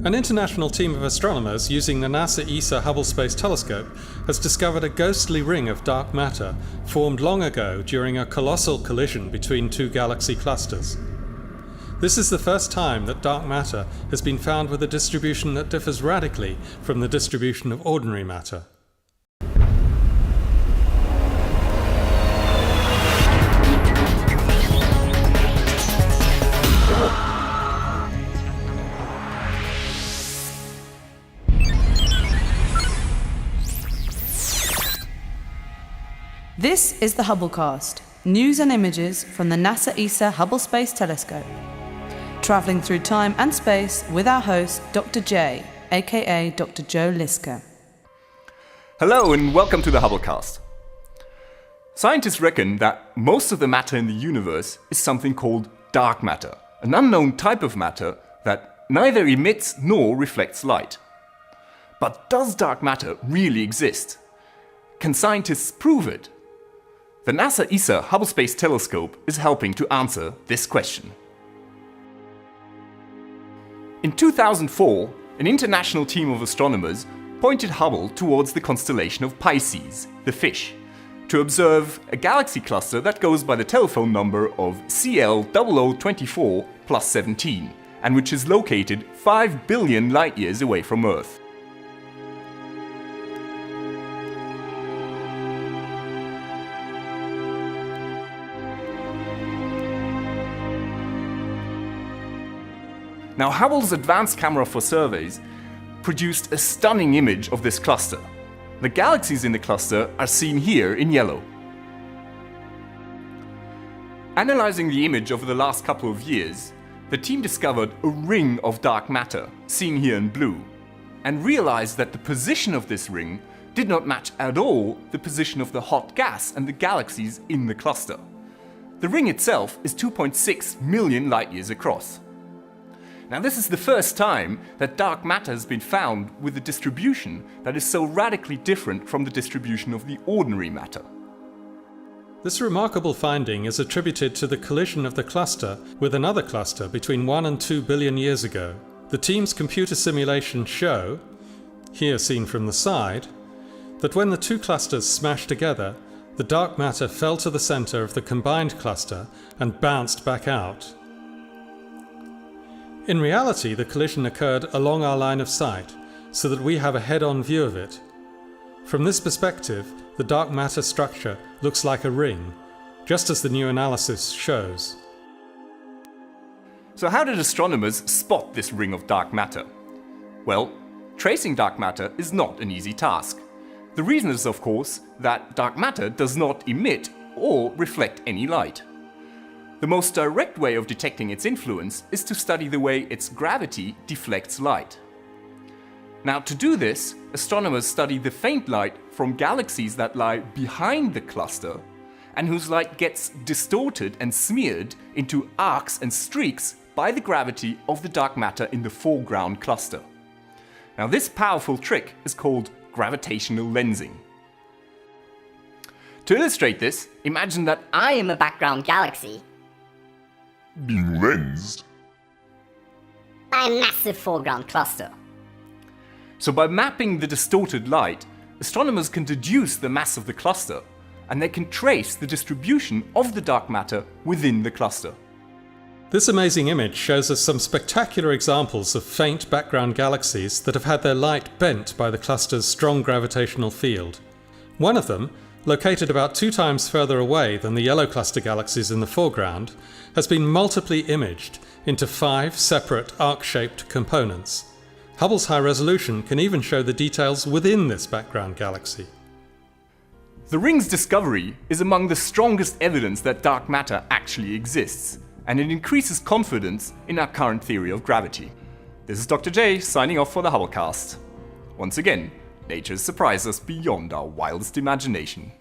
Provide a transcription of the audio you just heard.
An international team of astronomers using the NASA ESA Hubble Space Telescope has discovered a ghostly ring of dark matter formed long ago during a colossal collision between two galaxy clusters. This is the first time that dark matter has been found with a distribution that differs radically from the distribution of ordinary matter. This is the Hubblecast, news and images from the NASA ESA Hubble Space Telescope. Travelling through time and space with our host, Dr. J, aka Dr. Joe Liska. Hello and welcome to the Hubblecast. Scientists reckon that most of the matter in the universe is something called dark matter, an unknown type of matter that neither emits nor reflects light. But does dark matter really exist? Can scientists prove it? The NASA ESA Hubble Space Telescope is helping to answer this question. In 2004, an international team of astronomers pointed Hubble towards the constellation of Pisces, the fish, to observe a galaxy cluster that goes by the telephone number of CL0024+17 and which is located 5 billion light-years away from Earth. Now, Hubble's advanced camera for surveys produced a stunning image of this cluster. The galaxies in the cluster are seen here in yellow. Analyzing the image over the last couple of years, the team discovered a ring of dark matter, seen here in blue, and realized that the position of this ring did not match at all the position of the hot gas and the galaxies in the cluster. The ring itself is 2.6 million light-years across. Now, this is the first time that dark matter has been found with a distribution that is so radically different from the distribution of the ordinary matter. This remarkable finding is attributed to the collision of the cluster with another cluster between 1 and 2 billion years ago. The team's computer simulations show, here seen from the side, that when the two clusters smashed together, the dark matter fell to the center of the combined cluster and bounced back out. In reality, the collision occurred along our line of sight, so that we have a head-on view of it. From this perspective, the dark matter structure looks like a ring, just as the new analysis shows. So how did astronomers spot this ring of dark matter? Well, tracing dark matter is not an easy task. The reason is, of course, that dark matter does not emit or reflect any light. The most direct way of detecting its influence is to study the way its gravity deflects light. Now, to do this, astronomers study the faint light from galaxies that lie behind the cluster and whose light gets distorted and smeared into arcs and streaks by the gravity of the dark matter in the foreground cluster. Now, this powerful trick is called gravitational lensing. To illustrate this, imagine that I am a background galaxy being lensed by a massive foreground cluster. So by mapping the distorted light, astronomers can deduce the mass of the cluster, and they can trace the distribution of the dark matter within the cluster. This amazing image shows us some spectacular examples of faint background galaxies that have had their light bent by the cluster's strong gravitational field. One of them, located about 2 times further away than the yellow cluster galaxies in the foreground, has been multiply imaged into 5 separate arc-shaped components. Hubble's high resolution can even show the details within this background galaxy. The ring's discovery is among the strongest evidence that dark matter actually exists, and it increases confidence in our current theory of gravity. This is Dr. J signing off for the Hubblecast. Once again, nature has surprised us beyond our wildest imagination.